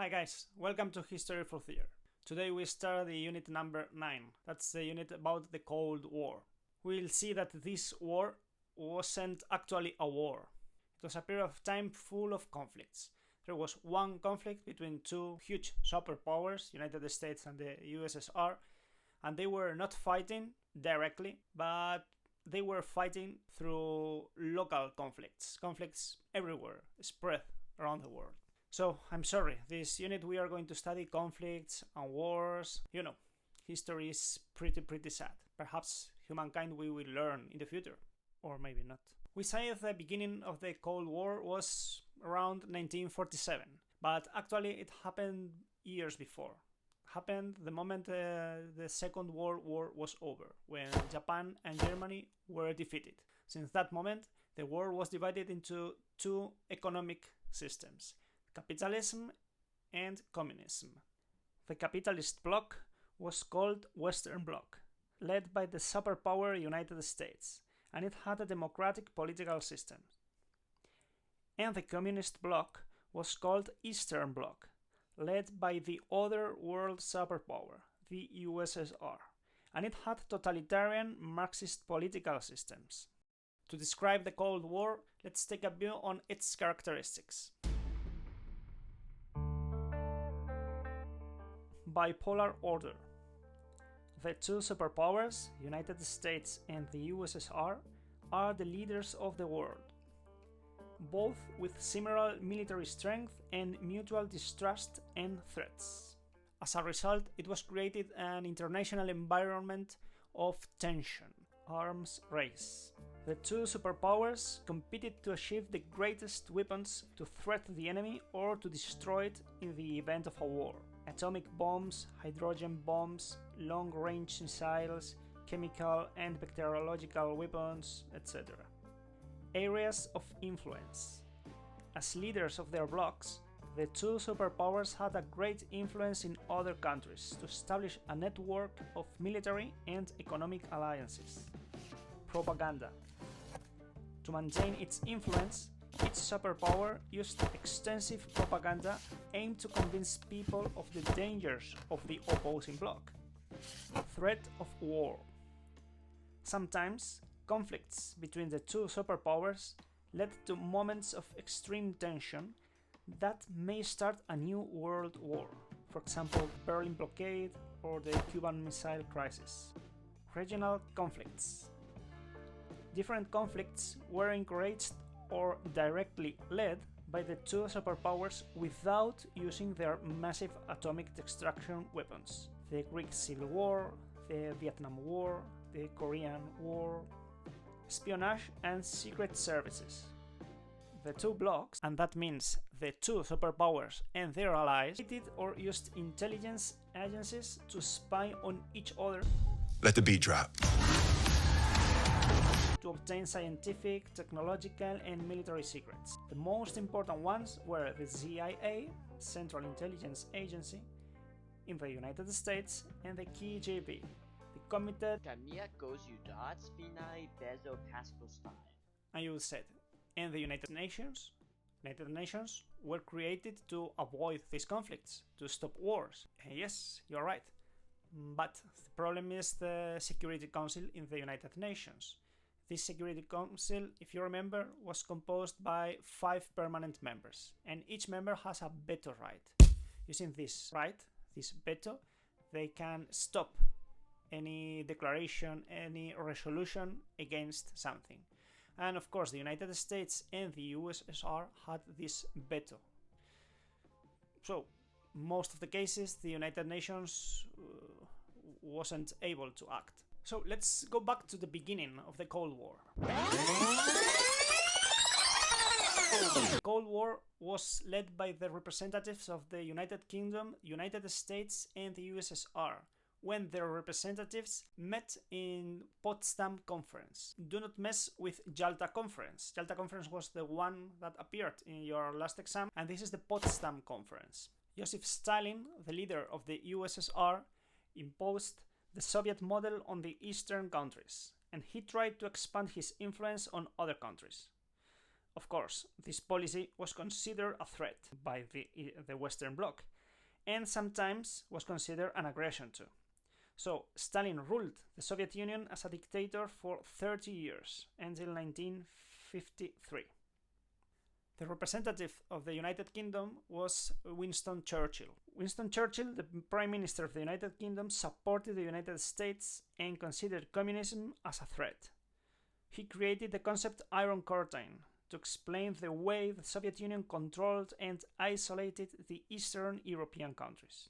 Hi guys, welcome to History for the Year. Today we start the unit number 9. That's the unit about the Cold War. We'll see that this war wasn't actually a war. It was a period of time full of conflicts. There was one conflict between two huge superpowers, United States and the USSR, and they were not fighting directly, but they were fighting through local conflicts everywhere, spread around the world. So, I'm sorry, this unit we are going to study conflicts and wars. You know, history is pretty sad. Perhaps humankind we will learn in the future, or maybe not. We say the beginning of the Cold War was around 1947, but actually it happened years before. Happened the moment the Second World War was over, when Japan and Germany were defeated. Since that moment, the world was divided into two economic systems: capitalism and communism. The capitalist bloc was called Western Bloc, led by the superpower United States, and it had a democratic political system. And the communist bloc was called Eastern Bloc, led by the other world superpower, the USSR, and it had totalitarian Marxist political systems. To describe the Cold War, let's take a view on its characteristics. Bipolar order. The two superpowers, United States and the USSR, are the leaders of the world, both with similar military strength and mutual distrust and threats. As a result, it was created an international environment of tension, arms race. The two superpowers competed to achieve the greatest weapons to threaten the enemy or to destroy it in the event of a war. Atomic bombs, hydrogen bombs, long-range missiles, chemical and bacteriological weapons, etc. Areas of influence. As leaders of their blocs, the two superpowers had a great influence in other countries to establish a network of military and economic alliances. Propaganda. To maintain its influence, each superpower used extensive propaganda aimed to convince people of the dangers of the opposing bloc. Threat of war. Sometimes, conflicts between the two superpowers led to moments of extreme tension that may start a new world war, for example, Berlin blockade or the Cuban Missile Crisis. Regional conflicts. Different conflicts were encouraged or directly led by the two superpowers without using their massive atomic destruction weapons. The Greek Civil War, the Vietnam War, the Korean War. Espionage and secret services. The two blocs, and that means the two superpowers and their allies, created or used intelligence agencies to spy on each other. Let the beat drop. To obtain scientific, technological, and military secrets. The most important ones were the CIA, Central Intelligence Agency, in the United States, and the KGB, the Committed and you said, and the United Nations. United Nations were created to avoid these conflicts, to stop wars. And yes, you're right. But the problem is the Security Council in the United Nations. This Security Council, if you remember, was composed by 5 permanent members, and each member has a veto right. Using this right, this veto, they can stop any declaration, any resolution against something. And of course, the United States and the USSR had this veto. So, most of the cases, the United Nations wasn't able to act. So let's go back to the beginning of the Cold War. The Cold War was led by the representatives of the United Kingdom, United States, and the USSR, when their representatives met in Potsdam Conference. Do not mess with Yalta Conference. Yalta Conference was the one that appeared in your last exam, and this is the Potsdam Conference. Joseph Stalin, the leader of the USSR, imposed the Soviet model on the eastern countries, and he tried to expand his influence on other countries. Of course, this policy was considered a threat by the Western Bloc, and sometimes was considered an aggression too. So Stalin ruled the Soviet Union as a dictator for 30 years, until 1953. The representative of the United Kingdom was Winston Churchill. Winston Churchill, the Prime Minister of the United Kingdom, supported the United States and considered communism as a threat. He created the concept Iron Curtain to explain the way the Soviet Union controlled and isolated the Eastern European countries.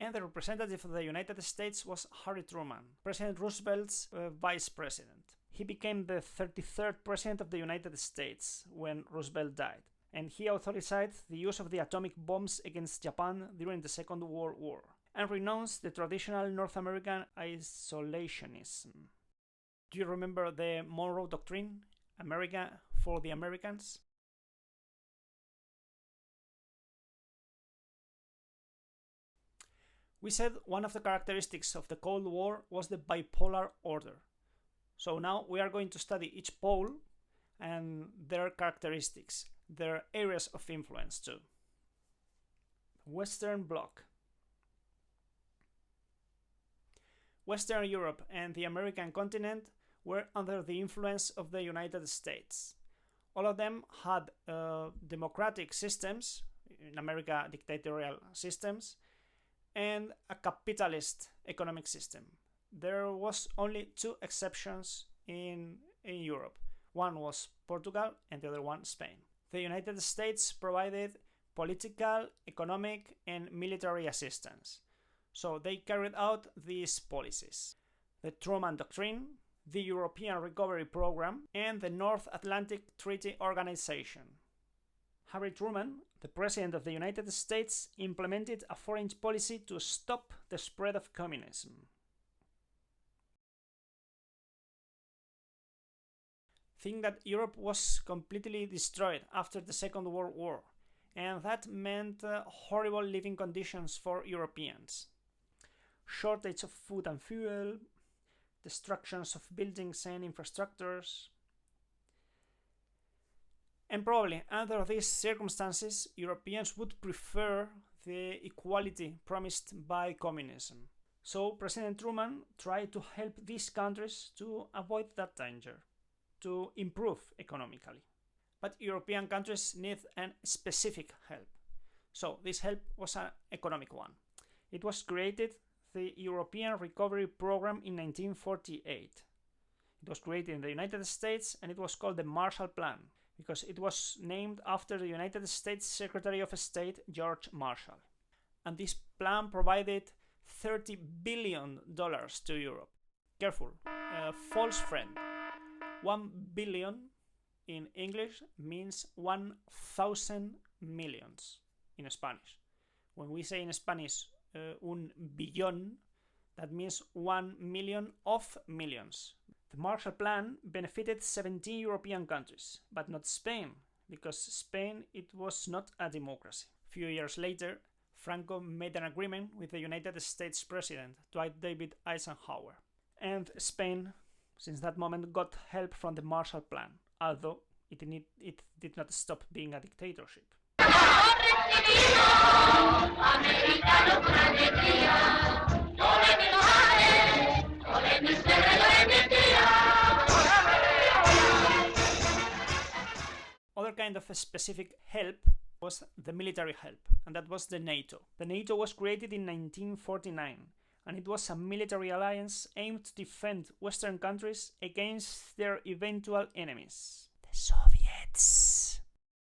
And the representative of the United States was Harry Truman, President Roosevelt's vice president. He became the 33rd president of the United States when Roosevelt died, and he authorized the use of the atomic bombs against Japan during the Second World War, and renounced the traditional North American isolationism. Do you remember the Monroe Doctrine? America for the Americans? We said one of the characteristics of the Cold War was the bipolar order. So now we are going to study each pole and their characteristics, their areas of influence too. Western Bloc. Western Europe and the American continent were under the influence of the United States. All of them had democratic systems, in America dictatorial systems, and a capitalist economic system. There was only two exceptions in Europe. One was Portugal and the other one Spain. The United States provided political, economic, and military assistance. So they carried out these policies: the Truman Doctrine, the European Recovery Program, and the North Atlantic Treaty Organization. Harry Truman, the President of the United States, implemented a foreign policy to stop the spread of communism. Think that Europe was completely destroyed after the Second World War, and that meant horrible living conditions for Europeans. Shortage of food and fuel, destructions of buildings and infrastructures. And probably under these circumstances, Europeans would prefer the equality promised by communism. So President Truman tried to help these countries to avoid that danger, to improve economically. But European countries need a specific help. So this help was an economic one. It was created the European Recovery Program in 1948. It was created in the United States and it was called the Marshall Plan because it was named after the United States Secretary of State George Marshall. And this plan provided $30 billion to Europe. Careful, false friend. 1 billion in English means 1,000 millions in Spanish. When we say in Spanish un billón, that means 1 million of millions. The Marshall Plan benefited 17 European countries, but not Spain, because Spain it was not a democracy. A few years later, Franco made an agreement with the United States President, Dwight David Eisenhower. And Spain, since that moment, got help from the Marshall Plan, although it did not stop being a dictatorship. Other kind of a specific help was the military help, and that was the NATO. The NATO was created in 1949, and it was a military alliance aimed to defend Western countries against their eventual enemies, the Soviets.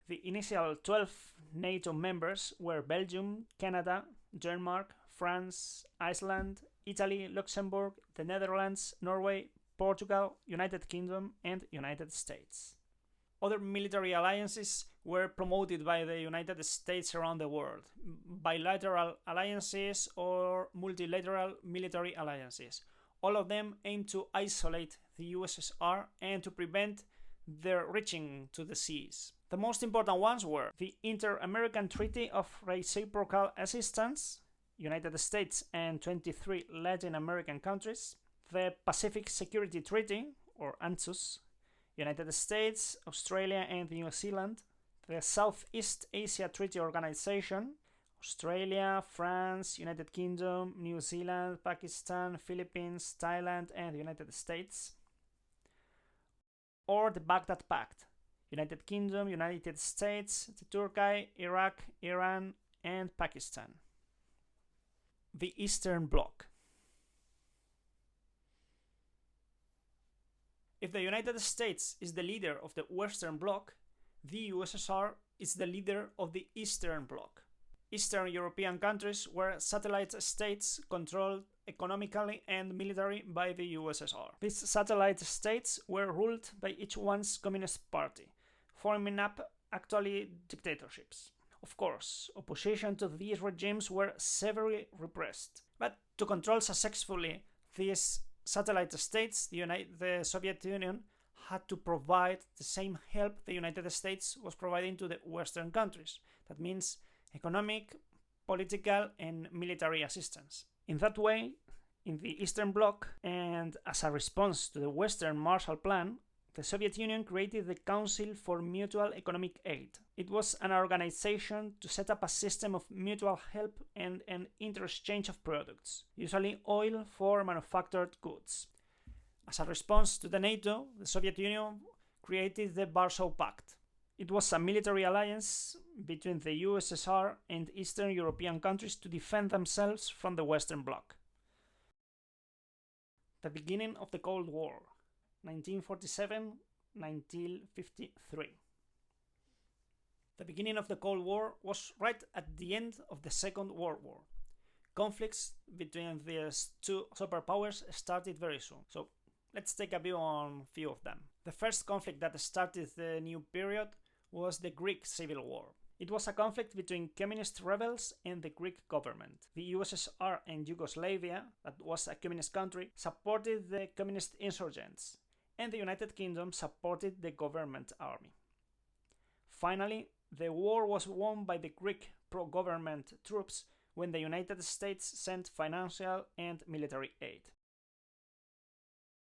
The initial 12 NATO members were Belgium, Canada, Denmark, France, Iceland, Italy, Luxembourg, the Netherlands, Norway, Portugal, United Kingdom, and United States. Other military alliances were promoted by the United States around the world, bilateral alliances or multilateral military alliances. All of them aimed to isolate the USSR and to prevent their reaching to the seas. The most important ones were the Inter-American Treaty of Reciprocal Assistance, United States and 23 Latin American countries, the Pacific Security Treaty, or ANZUS, United States, Australia and New Zealand, the Southeast Asia Treaty Organization, Australia, France, United Kingdom, New Zealand, Pakistan, Philippines, Thailand and the United States, or the Baghdad Pact, United Kingdom, United States, Turkey, Iraq, Iran and Pakistan. The Eastern Bloc. If the United States is the leader of the Western Bloc, the USSR is the leader of the Eastern Bloc. Eastern European countries were satellite states controlled economically and militarily by the USSR. These satellite states were ruled by each one's communist party, forming up actually dictatorships. Of course, opposition to these regimes were severely repressed. But to control successfully these satellite states, the Soviet Union had to provide the same help the United States was providing to the Western countries. That means economic, political, and military assistance. In that way, in the Eastern Bloc, and as a response to the Western Marshall Plan, the Soviet Union created the Council for Mutual Economic Aid. It was an organization to set up a system of mutual help and an interchange of products, usually oil for manufactured goods. As a response to the NATO, the Soviet Union created the Warsaw Pact. It was a military alliance between the USSR and Eastern European countries to defend themselves from the Western Bloc. The beginning of the Cold War, 1947-1953. The beginning of the Cold War was right at the end of the Second World War. Conflicts between these two superpowers started very soon. So let's take a view on a few of them. The first conflict that started the new period was the Greek Civil War. It was a conflict between communist rebels and the Greek government. The USSR and Yugoslavia, that was a communist country, supported the communist insurgents, and the United Kingdom supported the government army. Finally, the war was won by the Greek pro-government troops when the United States sent financial and military aid.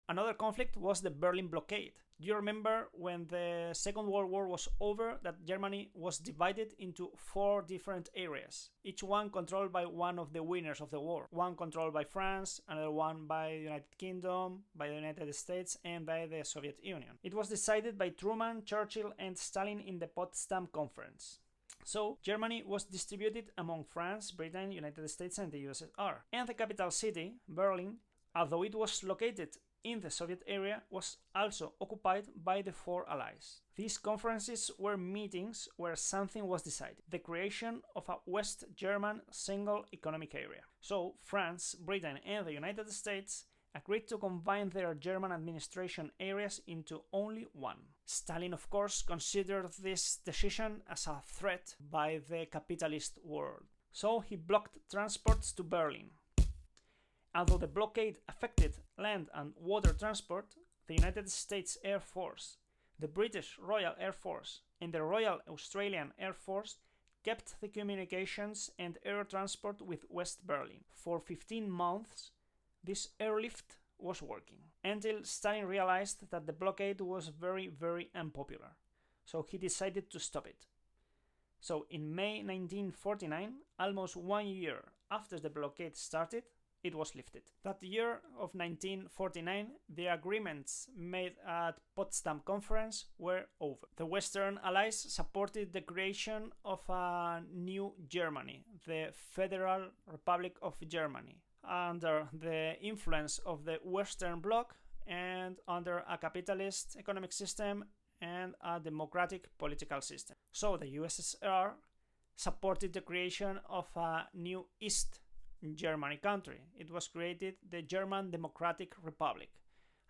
Another conflict was the Berlin blockade. Do you remember when the Second World War was over that Germany was divided into 4 different areas, each one controlled by one of the winners of the war. One controlled by France, another one by the United Kingdom, by the United States and by the Soviet Union. It was decided by Truman, Churchill and Stalin in the Potsdam Conference. So, Germany was distributed among France, Britain, United States and the USSR. And the capital city, Berlin, although it was located in the Soviet area, was also occupied by the 4 allies. These conferences were meetings where something was decided, the creation of a West German single economic area. So France, Britain and the United States agreed to combine their German administration areas into only one. Stalin, of course, considered this decision as a threat by the capitalist world. So he blocked transports to Berlin. Although the blockade affected land and water transport, the United States Air Force, the British Royal Air Force, and the Royal Australian Air Force kept the communications and air transport with West Berlin. For 15 months, this airlift was working, until Stalin realized that the blockade was very unpopular, so he decided to stop it. So in May 1949, almost 1 year after the blockade started, it was lifted. That year of 1949, the agreements made at Potsdam Conference were over. The Western Allies supported the creation of a new Germany, the Federal Republic of Germany, under the influence of the Western Bloc and under a capitalist economic system and a democratic political system. So the USSR supported the creation of a new East Germany country. It was created the German Democratic Republic,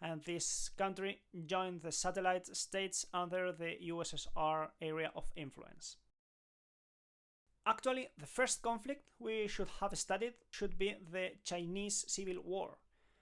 and this country joined the satellite states under the USSR area of influence. Actually, the first conflict we should have studied should be the Chinese Civil War,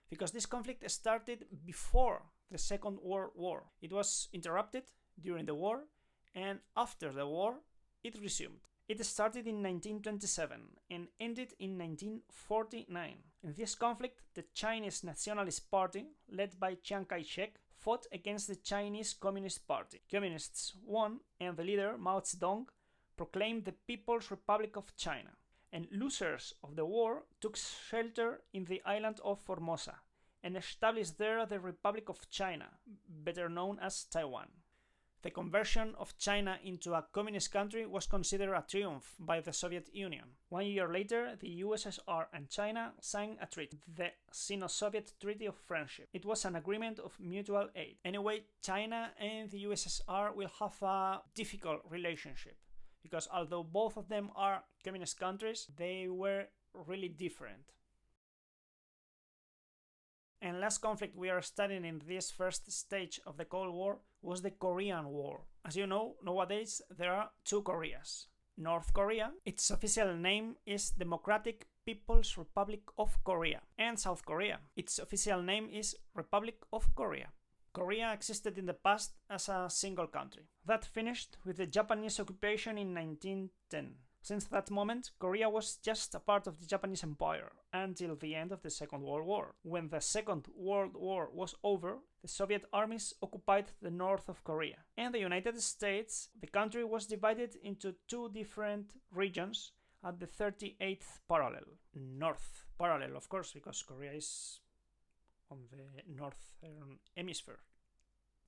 because this conflict started before the Second World War. It was interrupted during the war, and after the war, it resumed. It started in 1927 and ended in 1949. In this conflict, the Chinese Nationalist Party, led by Chiang Kai-shek, fought against the Chinese Communist Party. Communists won, and the leader, Mao Zedong, proclaimed the People's Republic of China. And losers of the war took shelter in the island of Formosa and established there the Republic of China, better known as Taiwan. The conversion of China into a communist country was considered a triumph by the Soviet Union. 1 year later, the USSR and China signed a treaty, the Sino-Soviet Treaty of Friendship. It was an agreement of mutual aid. Anyway, China and the USSR will have a difficult relationship, because although both of them are communist countries, they were really different. And last conflict we are studying in this first stage of the Cold War was the Korean War. As you know, nowadays there are two Koreas. North Korea, its official name is Democratic People's Republic of Korea, and South Korea, its official name is Republic of Korea. Korea existed in the past as a single country. That finished with the Japanese occupation in 1910. Since that moment, Korea was just a part of the Japanese Empire until the end of the Second World War. When the Second World War was over, the Soviet armies occupied the north of Korea. And the United States, the country was divided into two different regions at the 38th parallel. North parallel, of course, because Korea is on the northern hemisphere.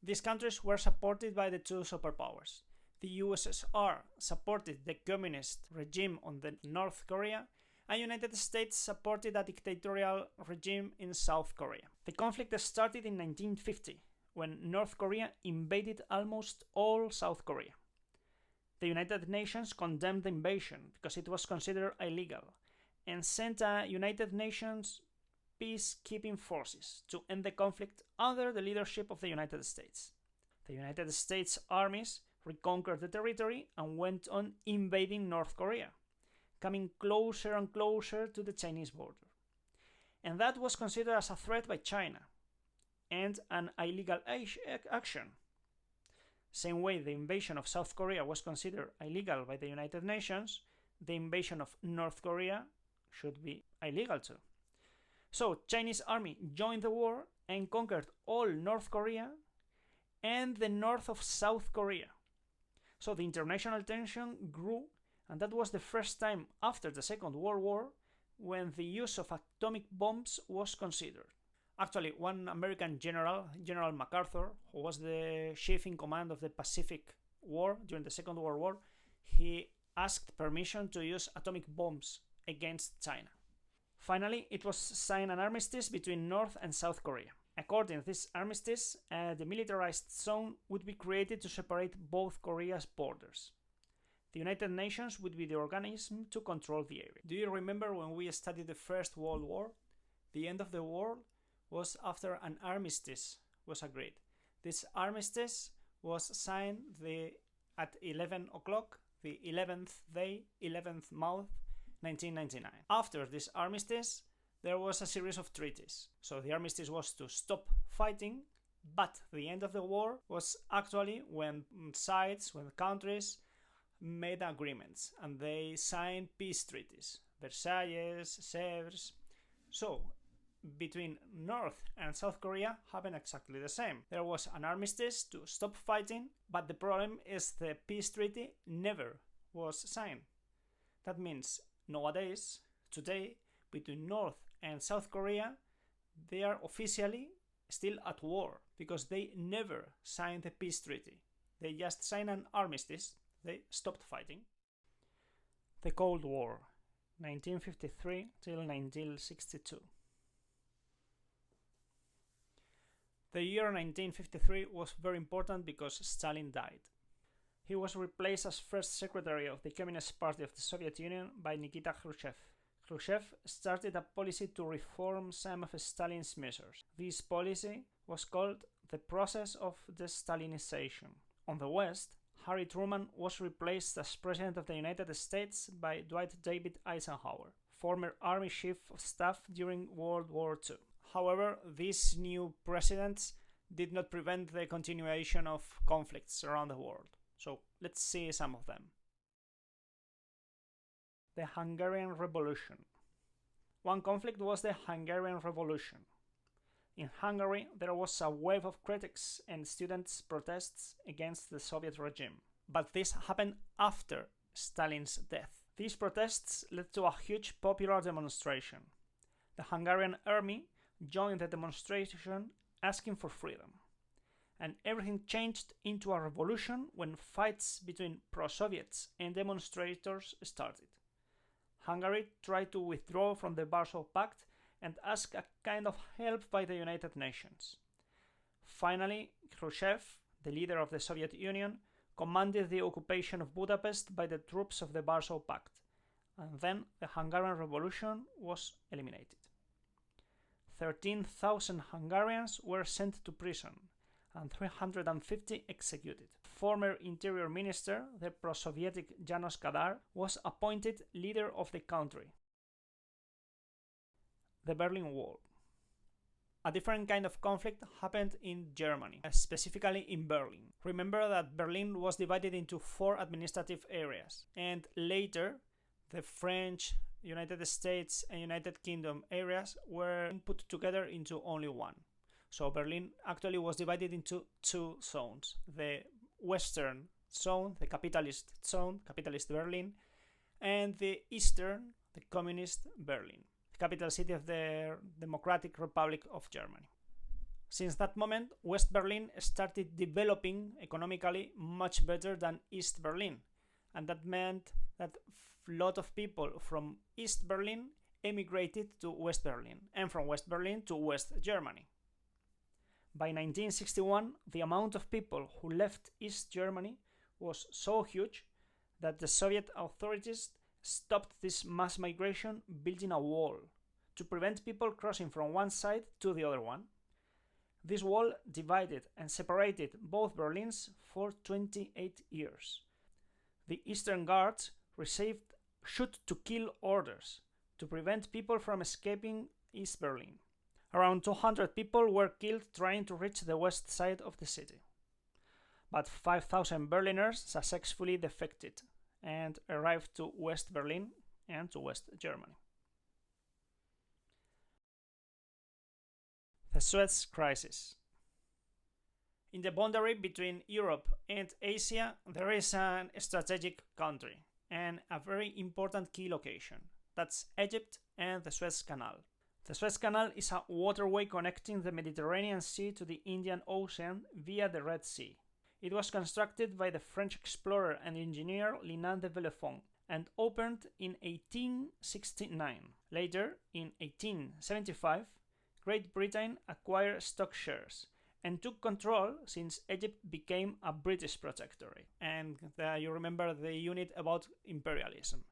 These countries were supported by the two superpowers. The USSR supported the communist regime on the North Korea, and United States supported a dictatorial regime in South Korea. The conflict started in 1950, when North Korea invaded almost all South Korea. The United Nations condemned the invasion because it was considered illegal, and sent a United Nations peacekeeping forces to end the conflict under the leadership of the United States. The United States armies reconquered the territory and went on invading North Korea, coming closer and closer to the Chinese border. And that was considered as a threat by China and an illegal action. Same way the invasion of South Korea was considered illegal by the United Nations, the invasion of North Korea should be illegal too. So Chinese army joined the war and conquered all North Korea and the north of South Korea. So the international tension grew, and that was the first time after the Second World War when the use of atomic bombs was considered. Actually, one American general, General MacArthur, who was the chief in command of the Pacific War during the Second World War, he asked permission to use atomic bombs against China. Finally, it was signed an armistice between North and South Korea. According to this armistice, a demilitarized zone would be created to separate both Korea's borders. The United Nations would be the organism to control the area. Do you remember when we studied the First World War? The end of the war was after an armistice was agreed. This armistice was signed at 11 o'clock, the 11th day, 11th month, 1999. After this armistice, there was a series of treaties. So the armistice was to stop fighting, but the end of the war was actually when countries made agreements and they signed peace treaties. Versailles, Sèvres. So between North and South Korea happened exactly the same. There was an armistice to stop fighting, but the problem is the peace treaty never was signed. That means nowadays, today, between North and South Korea, they are officially still at war because they never signed the peace treaty. They just signed an armistice. They stopped fighting. The Cold War, 1953 till 1962. The year 1953 was very important because Stalin died. He was replaced as first secretary of the Communist Party of the Soviet Union by Nikita Khrushchev. Khrushchev started a policy to reform some of Stalin's measures. This policy was called the process of de-Stalinization. On the West, Harry Truman was replaced as President of the United States by Dwight David Eisenhower, former Army Chief of Staff during World War II. However, these new presidents did not prevent the continuation of conflicts around the world. So let's see some of them. The Hungarian Revolution. One conflict was the Hungarian Revolution. In Hungary, there was a wave of critics and students' protests against the Soviet regime. But this happened after Stalin's death. These protests led to a huge popular demonstration. The Hungarian army joined the demonstration asking for freedom. And everything changed into a revolution when fights between pro-Soviets and demonstrators started. Hungary tried to withdraw from the Warsaw Pact and ask a kind of help by the United Nations. Finally, Khrushchev, the leader of the Soviet Union, commanded the occupation of Budapest by the troops of the Warsaw Pact, and then the Hungarian Revolution was eliminated. 13,000 Hungarians were sent to prison and 350 executed. Former Interior Minister, the pro-Sovietic Janos Kadar, was appointed leader of the country. The Berlin Wall. A different kind of conflict happened in Germany, specifically in Berlin. Remember that Berlin was divided into 4 administrative areas, and later the French, United States and United Kingdom areas were put together into only one. So Berlin actually was divided into 2 zones. The Western zone, the capitalist zone, capitalist Berlin, and the Eastern, the communist Berlin, the capital city of the Democratic Republic of Germany. Since that moment, West Berlin started developing economically much better than East Berlin, and that meant that a lot of people from East Berlin emigrated to West Berlin, and from West Berlin to West Germany. By 1961, the amount of people who left East Germany was so huge that the Soviet authorities stopped this mass migration, building a wall to prevent people crossing from one side to the other one. This wall divided and separated both Berlins for 28 years. The Eastern Guards received shoot-to-kill orders to prevent people from escaping East Berlin. Around 200 people were killed trying to reach the west side of the city. But 5,000 Berliners successfully defected and arrived to West Berlin and to West Germany. The Suez Crisis. In the boundary between Europe and Asia, there is a strategic country and a very important key location. That's Egypt and the Suez Canal. The Suez Canal is a waterway connecting the Mediterranean Sea to the Indian Ocean via the Red Sea. It was constructed by the French explorer and engineer Linand de Villefort and opened in 1869. Later, in 1875, Great Britain acquired stock shares and took control since Egypt became a British protectorate. And you remember the unit about imperialism.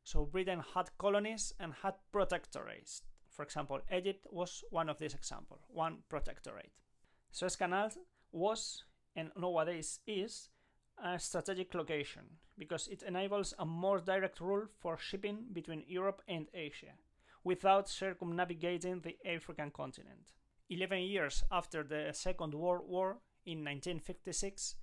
So Britain had colonies and had protectorates. For example, Egypt was one of these examples, one protectorate. Suez Canal was, and nowadays is, a strategic location because it enables a more direct route for shipping between Europe and Asia without circumnavigating the African continent. 11 years after the Second World War, in 1956,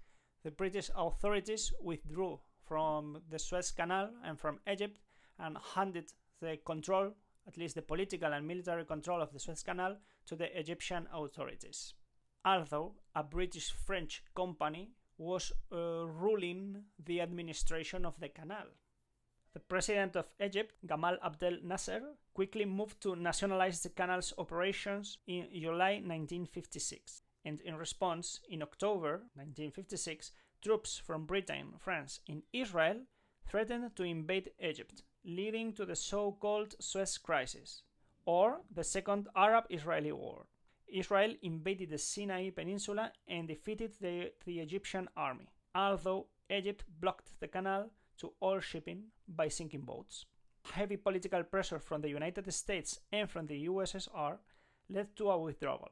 the British authorities withdrew from the Suez Canal and from Egypt and handed the control, at least the political and military control of the Suez Canal, to the Egyptian authorities. Although a British-French company was ruling the administration of the canal. The president of Egypt, Gamal Abdel Nasser, quickly moved to nationalize the canal's operations in July 1956. And in response, in October 1956, troops from Britain, France, and Israel threatened to invade Egypt, leading to the so-called Suez Crisis, or the Second Arab-Israeli War. Israel invaded the Sinai Peninsula and defeated the Egyptian army, although Egypt blocked the canal to all shipping by sinking boats. Heavy political pressure from the United States and from the USSR led to a withdrawal.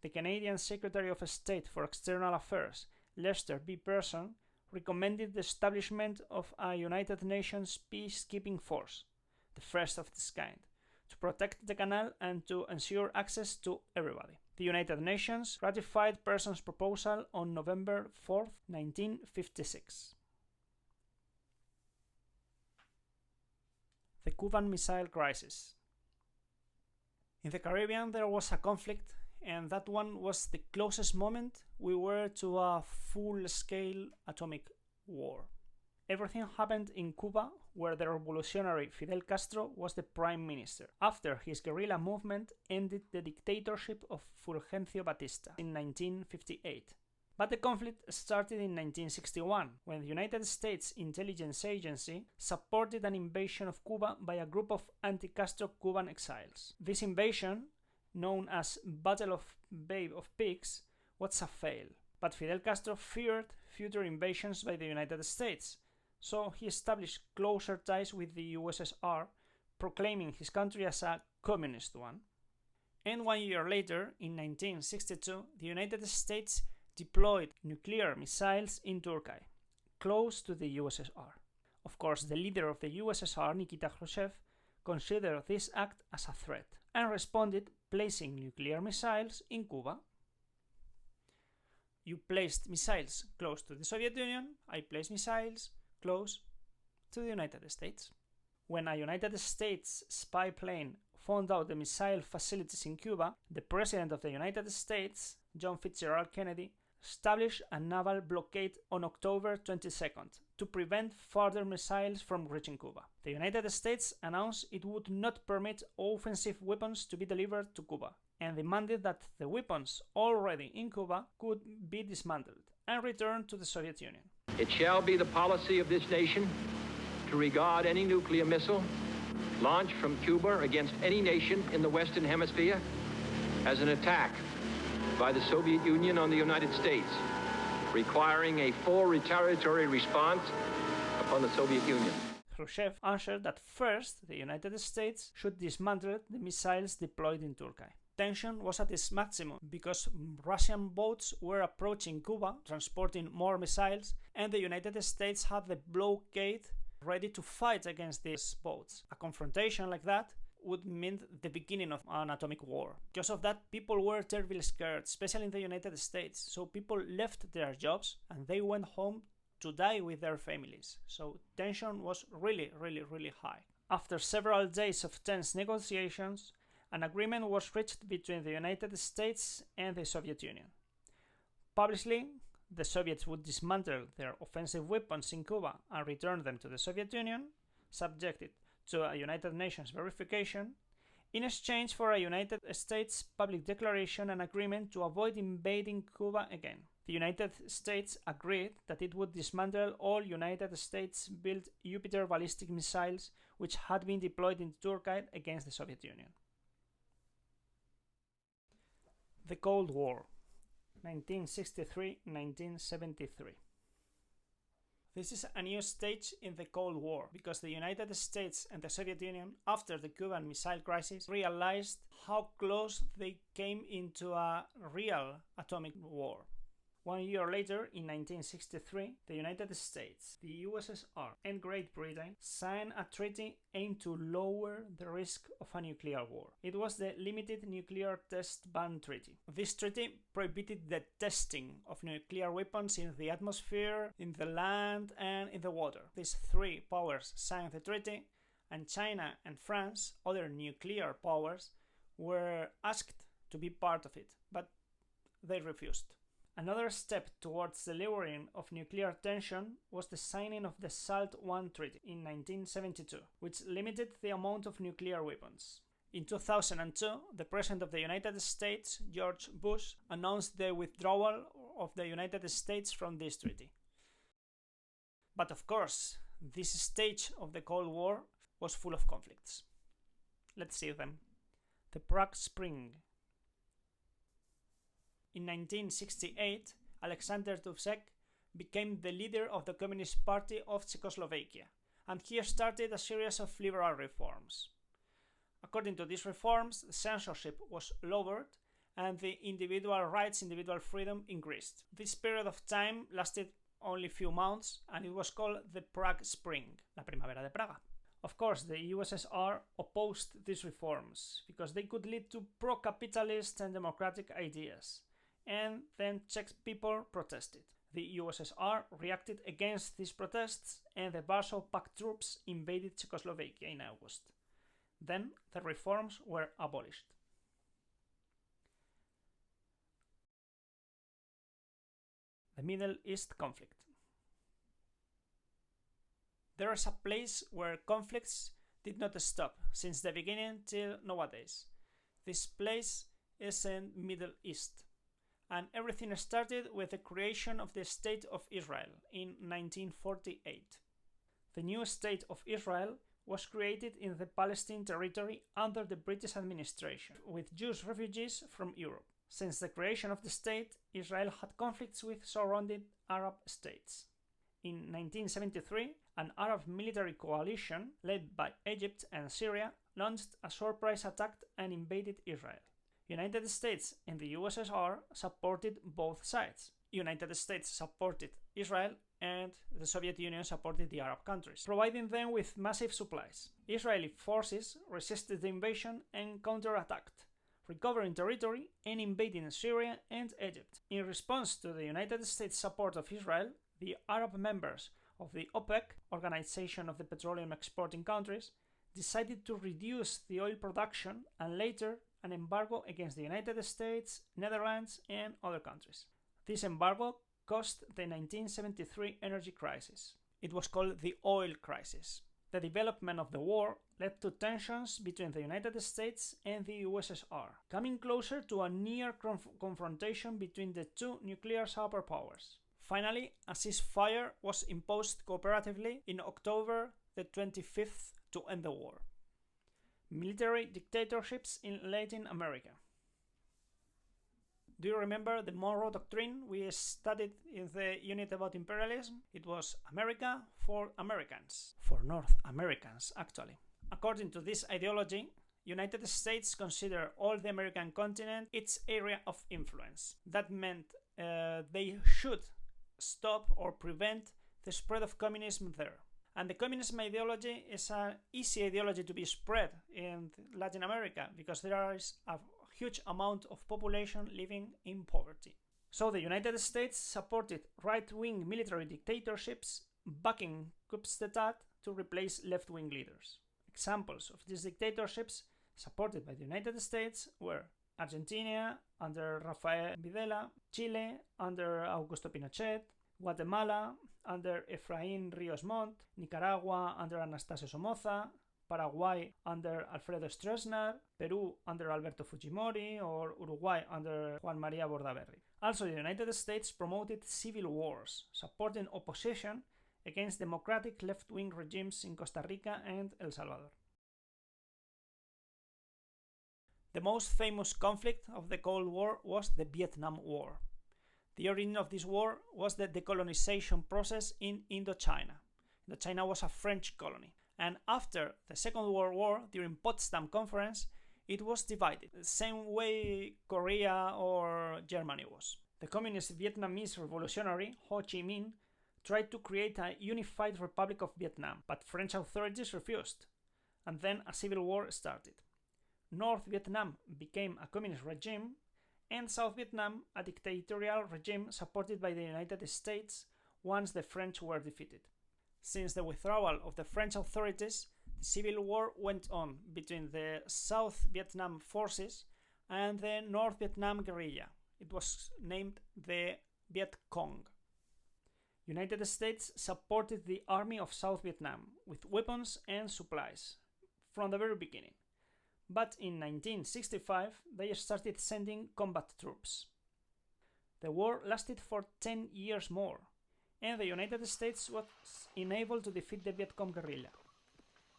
The Canadian Secretary of State for External Affairs, Lester B. Pearson, recommended the establishment of a United Nations peacekeeping force, the first of its kind, to protect the canal and to ensure access to everybody. The United Nations ratified Pearson's proposal on November 4, 1956. The Cuban Missile Crisis. In the Caribbean there was a conflict, and that one was the closest moment we were to a full-scale atomic war. Everything happened in Cuba, where the revolutionary Fidel Castro was the prime minister, after his guerrilla movement ended the dictatorship of Fulgencio Batista in 1958. But the conflict started in 1961, when the United States Intelligence Agency supported an invasion of Cuba by a group of anti-Castro Cuban exiles. This invasion, known as Battle of Bay of Pigs, was a fail, but Fidel Castro feared future invasions by the United States, so he established closer ties with the USSR, proclaiming his country as a communist one. And 1 year later, in 1962, the United States deployed nuclear missiles in Turkey, close to the USSR. Of course, the leader of the USSR, Nikita Khrushchev, considered this act as a threat and responded placing nuclear missiles in Cuba. You placed missiles close to the Soviet Union, I placed missiles close to the United States. When a United States spy plane found out the missile facilities in Cuba, the President of the United States, John Fitzgerald Kennedy, established a naval blockade on October 22nd to prevent further missiles from reaching Cuba. The United States announced it would not permit offensive weapons to be delivered to Cuba, and demanded that the weapons already in Cuba could be dismantled and returned to the Soviet Union. It shall be the policy of this nation to regard any nuclear missile launched from Cuba against any nation in the Western Hemisphere as an attack by the Soviet Union on the United States, requiring a full retaliatory response upon the Soviet Union. Khrushchev answered that first the United States should dismantle the missiles deployed in Turkey. Tension was at its maximum because Russian boats were approaching Cuba, transporting more missiles, and the United States had the blockade ready to fight against these boats. A confrontation like that would mean the beginning of an atomic war. Because of that, people were terribly scared, especially in the United States. So people left their jobs and they went home to die with their families. So tension was really high. After several days of tense negotiations, an agreement was reached between the United States and the Soviet Union. Publicly, the Soviets would dismantle their offensive weapons in Cuba and return them to the Soviet Union, subjected to a United Nations verification, in exchange for a United States public declaration and agreement to avoid invading Cuba again. The United States agreed that it would dismantle all United States-built Jupiter ballistic missiles which had been deployed in Turkey against the Soviet Union. The Cold War, 1963-1973. This is a new stage in the Cold War because the United States and the Soviet Union, after the Cuban Missile Crisis, realized how close they came into a real atomic war. 1 year later, in 1963, the United States, the USSR, and Great Britain signed a treaty aimed to lower the risk of a nuclear war. It was the Limited Nuclear Test Ban Treaty. This treaty prohibited the testing of nuclear weapons in the atmosphere, in the land, and in the water. These three powers signed the treaty, and China and France, other nuclear powers, were asked to be part of it, but they refused. Another step towards the lowering of nuclear tension was the signing of the SALT I Treaty in 1972, which limited the amount of nuclear weapons. In 2002, the President of the United States, George Bush, announced the withdrawal of the United States from this treaty. But of course, this stage of the Cold War was full of conflicts. Let's see them. The Prague Spring. In 1968, Alexander Dubček became the leader of the Communist Party of Czechoslovakia, and he started a series of liberal reforms. According to these reforms, the censorship was lowered and the individual rights, individual freedom increased. This period of time lasted only a few months, and it was called the Prague Spring, la Primavera de Praga. Of course, the USSR opposed these reforms because they could lead to pro-capitalist and democratic ideas. And then Czech people protested. The USSR reacted against these protests, and the Warsaw Pact troops invaded Czechoslovakia in August. Then the reforms were abolished. the Middle East conflict. There is a place where conflicts did not stop since the beginning till nowadays. This place is in Middle East, and everything started with the creation of the State of Israel in 1948. The new State of Israel was created in the Palestine territory under the British administration, with Jewish refugees from Europe. Since the creation of the state, Israel had conflicts with surrounding Arab states. In 1973, an Arab military coalition led by Egypt and Syria launched a surprise attack and invaded Israel. United States and the USSR supported both sides. United States supported Israel and the Soviet Union supported the Arab countries, providing them with massive supplies. Israeli forces resisted the invasion and counterattacked, recovering territory and invading Syria and Egypt. In response to the United States support of Israel, the Arab members of the OPEC, Organization of the Petroleum Exporting Countries, decided to reduce the oil production and later an embargo against the United States, Netherlands, and other countries. This embargo caused the 1973 energy crisis. It was called the oil crisis. The development of the war led to tensions between the United States and the USSR, coming closer to a near confrontation between the two nuclear superpowers. Finally, a ceasefire was imposed cooperatively in October the 25th to end the war. Military dictatorships in Latin America. Do you remember the Monroe Doctrine we studied in the unit about imperialism? It was America for Americans. For North Americans, actually. According to this ideology, United States consider all the American continent its area of influence. That meant they should stop or prevent the spread of communism there. And the communism ideology is an easy ideology to be spread in Latin America because there is a huge amount of population living in poverty. So the United States supported right-wing military dictatorships, backing coups d'etat to replace left-wing leaders. Examples of these dictatorships supported by the United States were Argentina under Rafael Videla, Chile under Augusto Pinochet, Guatemala under Efraín Ríos Montt, Nicaragua under Anastasio Somoza, Paraguay under Alfredo Stroessner, Peru under Alberto Fujimori, or Uruguay under Juan María Bordaberry. Also, the United States promoted civil wars, supporting opposition against democratic left-wing regimes in Costa Rica and El Salvador. The most famous conflict of the Cold War was the Vietnam War. The origin of this war was the decolonization process in Indochina. Indochina was a French colony. And after the Second World War, during Potsdam Conference, it was divided, the same way Korea or Germany was. The communist Vietnamese revolutionary Ho Chi Minh tried to create a unified Republic of Vietnam, but French authorities refused, and then a civil war started. North Vietnam became a communist regime, and South Vietnam a dictatorial regime supported by the United States once the French were defeated. Since the withdrawal of the French authorities, the civil war went on between the South Vietnam forces and the North Vietnam guerrilla. It was named the Viet Cong. United States supported the Army of South Vietnam with weapons and supplies from the very beginning. But in 1965, they started sending combat troops. The war lasted for 10 years more, and the United States was unable to defeat the Viet Cong guerrilla.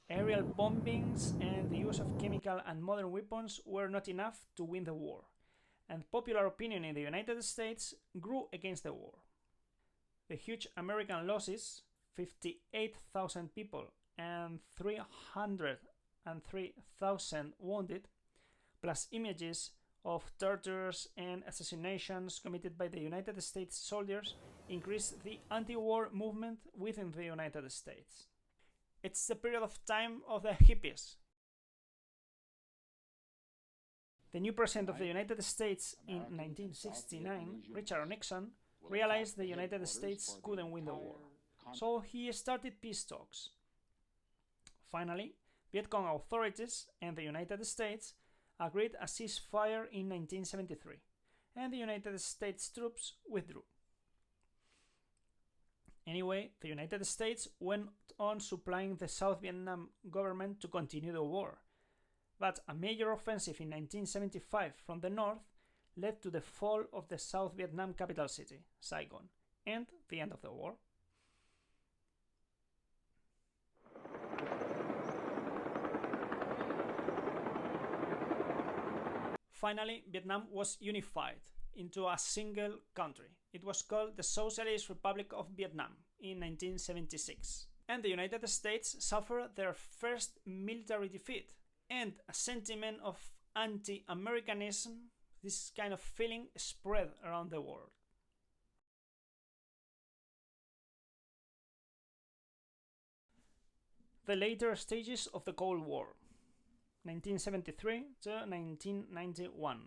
Aerial bombings and the use of chemical and modern weapons were not enough to win the war, and popular opinion in the United States grew against the war. The huge American losses, 58,000 people and 303,000 wounded, plus images of tortures and assassinations committed by the United States soldiers, increased the anti-war movement within the United States. It's the period of time of the hippies. The new president of the United States in 1969, Richard Nixon, realized the United States couldn't win the war, so he started peace talks. Finally, Viet Cong authorities and the United States agreed a ceasefire in 1973, and the United States troops withdrew. Anyway, the United States went on supplying the South Vietnam government to continue the war, but a major offensive in 1975 from the north led to the fall of the South Vietnam capital city, Saigon, and the end of the war. Finally, Vietnam was unified into a single country. It was called the Socialist Republic of Vietnam in 1976. And the United States suffered their first military defeat, and a sentiment of anti-Americanism, this kind of feeling, spread around the world. The later stages of the Cold War, 1973 to 1991.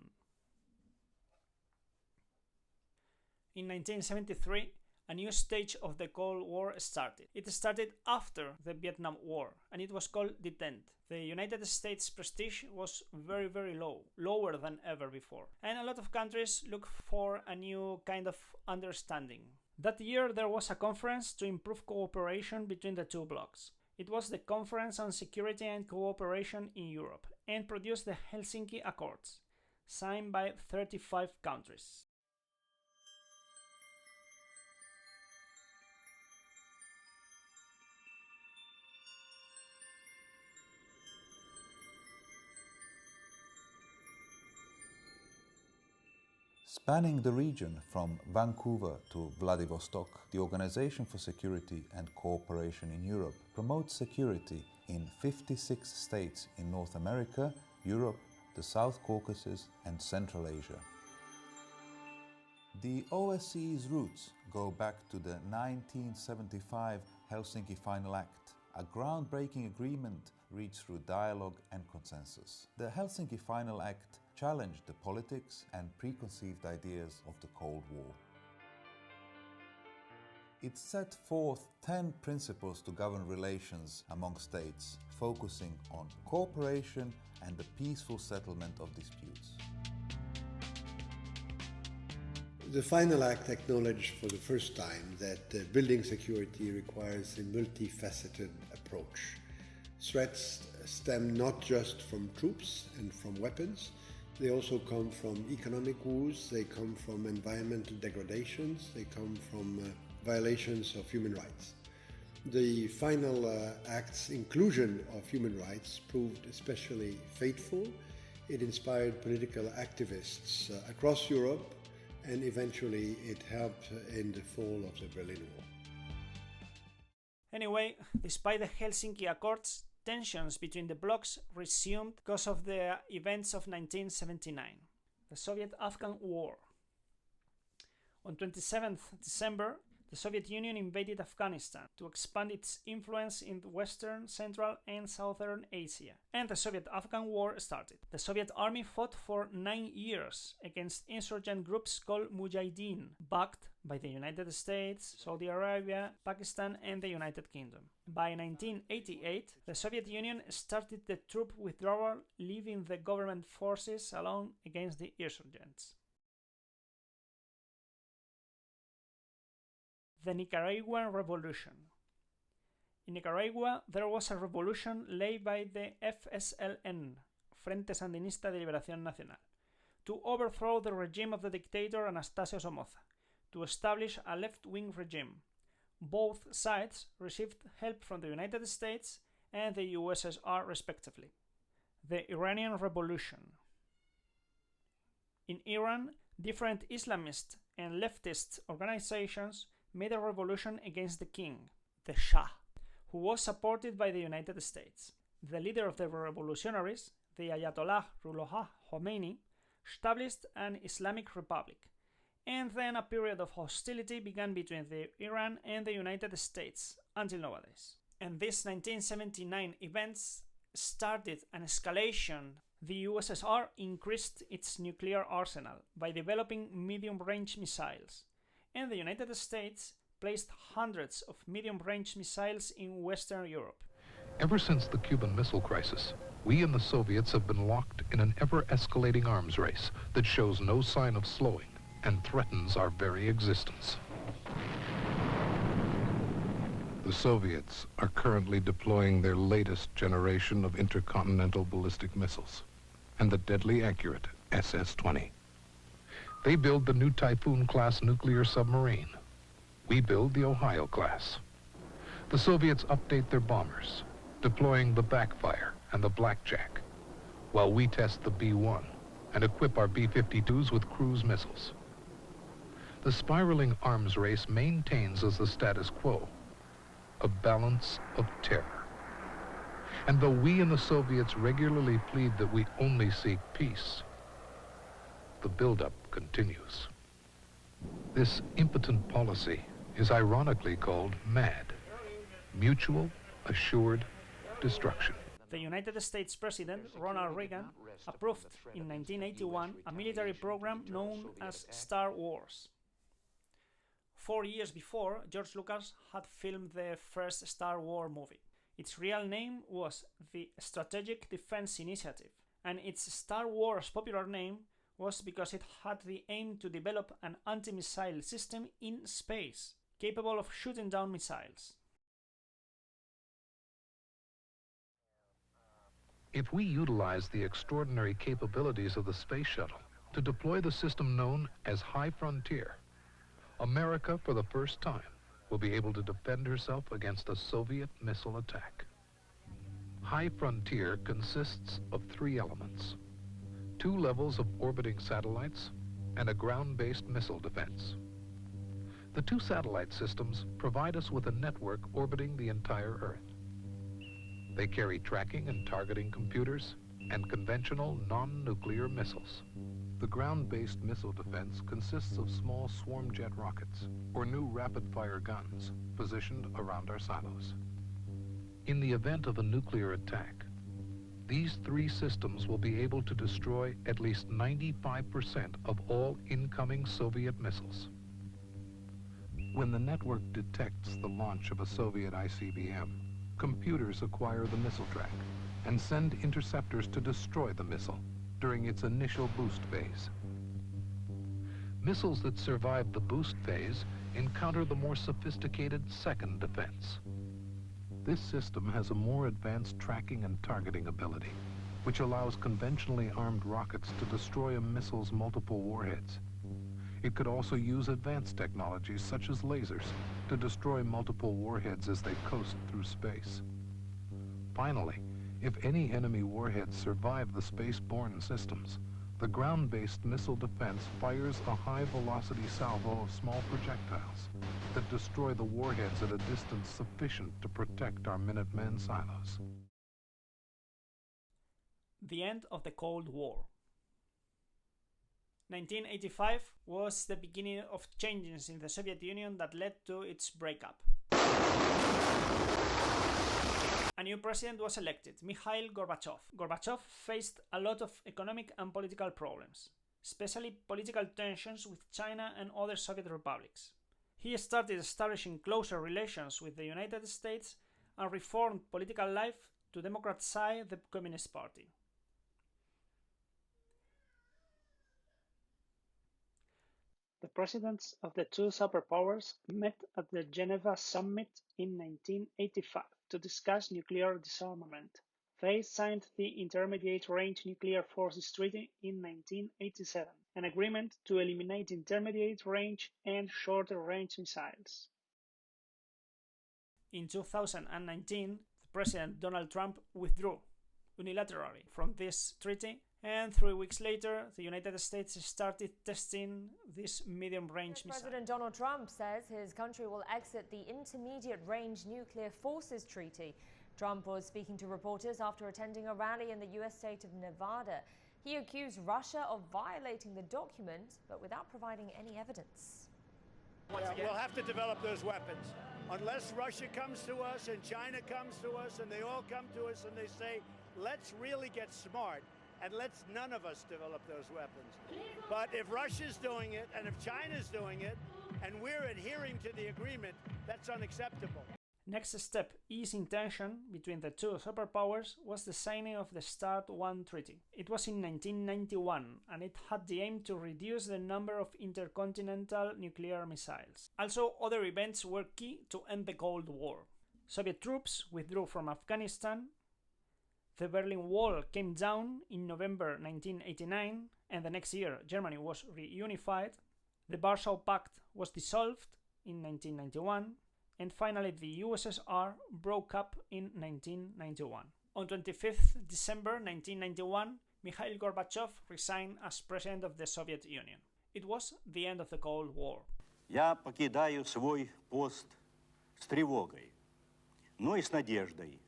In 1973, a new stage of the Cold War started. It started after the Vietnam War, and it was called detente. The United States' prestige was very, very low, lower than ever before, and a lot of countries looked for a new kind of understanding. That year there was a conference to improve cooperation between the two blocs. It was the Conference on Security and Cooperation in Europe, and produced the Helsinki Accords, signed by 35 countries. Spanning the region from Vancouver to Vladivostok, the Organization for Security and Cooperation in Europe promotes security in 56 states in North America, Europe, the South Caucasus and Central Asia. The OSCE's roots go back to the 1975 Helsinki Final Act, a groundbreaking agreement reached through dialogue and consensus. The Helsinki Final Act challenged the politics and preconceived ideas of the Cold War. It set forth 10 principles to govern relations among states, focusing on cooperation and the peaceful settlement of disputes. The Final Act acknowledged for the first time that building security requires a multifaceted approach. Threats stem not just from troops and from weapons, they also come from economic woes, they come from environmental degradations, they come from violations of human rights. The Final Act's inclusion of human rights proved especially faithful. It inspired political activists across Europe, and eventually it helped in the fall of the Berlin Wall. Anyway, despite the Helsinki Accords, tensions between the blocs resumed because of the events of 1979, the Soviet-Afghan War. On 27th December, the Soviet Union invaded Afghanistan to expand its influence in Western, Central and Southern Asia, and the Soviet-Afghan War started. The Soviet army fought for 9 years against insurgent groups called Mujahideen, backed by the United States, Saudi Arabia, Pakistan and the United Kingdom. By 1988, the Soviet Union started the troop withdrawal, leaving the government forces alone against the insurgents. The Nicaraguan Revolution. In Nicaragua, there was a revolution led by the FSLN, Frente Sandinista de Liberación Nacional, to overthrow the regime of the dictator Anastasio Somoza, to establish a left-wing regime. Both sides received help from the United States and the USSR respectively. The Iranian Revolution. In Iran, different Islamist and leftist organizations made a revolution against the king, the Shah, who was supported by the United States. The leader of the revolutionaries, the Ayatollah Ruhollah Khomeini, established an Islamic Republic, and then a period of hostility began between Iran and the United States until nowadays. And these 1979 events started an escalation. The USSR increased its nuclear arsenal by developing medium-range missiles, and the United States placed hundreds of medium-range missiles in Western Europe. Ever since the Cuban Missile Crisis, we and the Soviets have been locked in an ever-escalating arms race that shows no sign of slowing and threatens our very existence. The Soviets are currently deploying their latest generation of intercontinental ballistic missiles and the deadly accurate SS-20. They build the new Typhoon-class nuclear submarine. We build the Ohio class. The Soviets update their bombers, deploying the Backfire and the Blackjack, while we test the B-1 and equip our B-52s with cruise missiles. The spiraling arms race maintains as the status quo a balance of terror. And though we and the Soviets regularly plead that we only seek peace, the buildup continues. This impotent policy is ironically called MAD, Mutual Assured Destruction. The United States President Ronald Reagan approved in 1981 a military program known as Star Wars. 4 years before, George Lucas had filmed the first Star Wars movie. Its real name was the Strategic Defense Initiative, and its Star Wars popular name was because it had the aim to develop an anti-missile system in space, capable of shooting down missiles. If we utilize the extraordinary capabilities of the space shuttle to deploy the system known as High Frontier, America, for the first time, will be able to defend herself against a Soviet missile attack. High Frontier consists of 3 elements: 2 levels of orbiting satellites and a ground-based missile defense. The 2 satellite systems provide us with a network orbiting the entire Earth. They carry tracking and targeting computers and conventional non-nuclear missiles. The ground-based missile defense consists of small swarm jet rockets or new rapid-fire guns positioned around our silos. In the event of a nuclear attack, these 3 systems will be able to destroy at least 95% of all incoming Soviet missiles. When the network detects the launch of a Soviet ICBM, computers acquire the missile track and send interceptors to destroy the missile during its initial boost phase. Missiles that survive the boost phase encounter the more sophisticated second defense. This system has a more advanced tracking and targeting ability, which allows conventionally armed rockets to destroy a missile's multiple warheads. It could also use advanced technologies such as lasers to destroy multiple warheads as they coast through space. Finally, if any enemy warheads survive the space-borne systems, the ground-based missile defense fires a high-velocity salvo of small projectiles that destroy the warheads at a distance sufficient to protect our Minuteman silos. The end of the Cold War. 1985 was the beginning of changes in the Soviet Union that led to its breakup. A new president was elected, Mikhail Gorbachev. Gorbachev faced a lot of economic and political problems, especially political tensions with China and other Soviet republics. He started establishing closer relations with the United States and reformed political life to democratize the Communist Party. The presidents of the 2 superpowers met at the Geneva Summit in 1985 to discuss nuclear disarmament. They signed the Intermediate Range Nuclear Forces Treaty in 1987, an agreement to eliminate intermediate range and shorter range missiles. In 2019, President Donald Trump withdrew unilaterally from this treaty, and 3 weeks later, the United States started testing this medium-range missile. President Donald Trump says his country will exit the Intermediate-Range Nuclear Forces Treaty. Trump was speaking to reporters after attending a rally in the U.S. state of Nevada. He accused Russia of violating the document, but without providing any evidence. We'll have to develop those weapons. Unless Russia comes to us and China comes to us and they all come to us and they say, let's really get smart and let's none of us develop those weapons. But if Russia's doing it and if China's doing it and we're adhering to the agreement, that's unacceptable. Next step, easing tension between the 2 superpowers, was the signing of the START I Treaty. It was in 1991, and it had the aim to reduce the number of intercontinental nuclear missiles. Also, other events were key to end the Cold War. Soviet troops withdrew from Afghanistan. The Berlin Wall came down in November 1989, and the next year Germany was reunified. The Warsaw Pact was dissolved in 1991, and finally the USSR broke up in 1991. On 25th December 1991, Mikhail Gorbachev resigned as president of the Soviet Union. It was the end of the Cold War. Я покидаю свой пост с тревогой, но и с надеждой,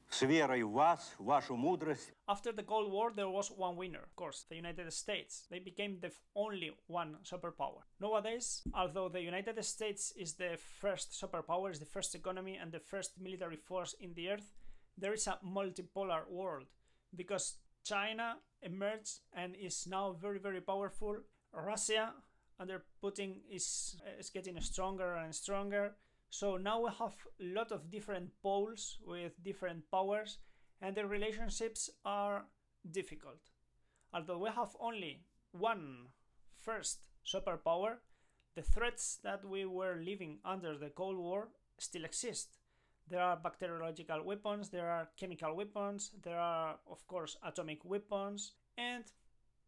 с верой в вас, в вашу мудрость. After the Cold War, there was one winner, of course, the United States. They became the only one superpower. Nowadays, although the United States is the first superpower, is the first economy and the first military force in the earth, there is a multipolar world because China emerged and is now very, very powerful. Russia, under Putin, is getting stronger and stronger. So now we have a lot of different poles with different powers, and the relationships are difficult. Although we have only one first superpower, the threats that we were living under the Cold War still exist. There are bacteriological weapons, there are chemical weapons, there are, of course, atomic weapons, and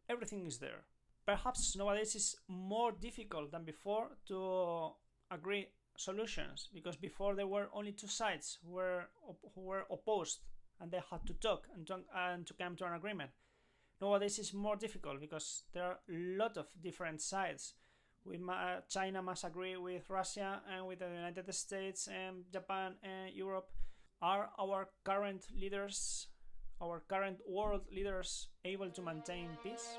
everything is there. Perhaps nowadays it's more difficult than before to agree solutions, because before there were only two sides who were opposed, and they had to talk and to come to an agreement. Nowadays it's more difficult because there are a lot of different sides. China must agree with Russia and with the United States and Japan and Europe. Are our current leaders, our current world leaders, able to maintain peace?